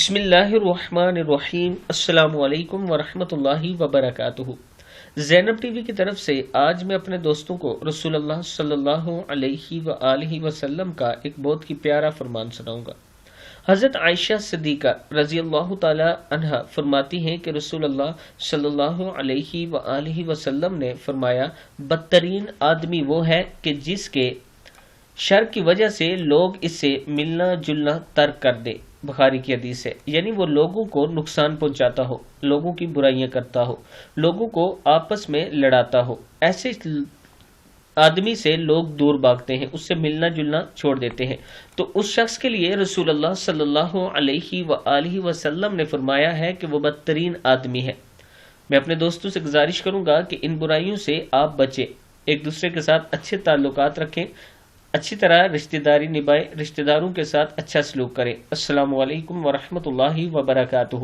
بسم اللہ الرحمن الرحیم۔ السلام علیکم ورحمۃ اللہ وبرکاتہ۔ زینب ٹی وی کی طرف سے آج میں اپنے دوستوں کو رسول اللہ صلی اللہ علیہ وآلہ وسلم کا ایک بہت ہی پیارا فرمان سناؤں گا۔ حضرت عائشہ صدیقہ رضی اللہ تعالی عنہا فرماتی ہیں کہ رسول اللہ صلی اللہ علیہ وآلہ وسلم نے فرمایا، بدترین آدمی وہ ہے کہ جس کے شر کی وجہ سے لوگ اس سے ملنا جلنا ترک کر دے۔ بخاری کی حدیث ہے، یعنی وہ لوگوں کو نقصان پہنچاتا ہو، لوگوں کی برائیاں کرتا ہو، لوگوں کو آپس میں لڑاتا ہو۔ ایسے آدمی سے لوگ دور بھاگتے ہیں، اس سے ملنا جلنا چھوڑ دیتے ہیں۔ تو اس شخص کے لیے رسول اللہ صلی اللہ علیہ وآلہ وسلم نے فرمایا ہے کہ وہ بدترین آدمی ہے۔ میں اپنے دوستوں سے گزارش کروں گا کہ ان برائیوں سے آپ بچیں، ایک دوسرے کے ساتھ اچھے تعلقات رکھیں، اچھی طرح رشتہ داری نبھائیں، رشتہ داروں کے ساتھ اچھا سلوک کریں۔ السلام علیکم ورحمۃ اللہ وبرکاتہ۔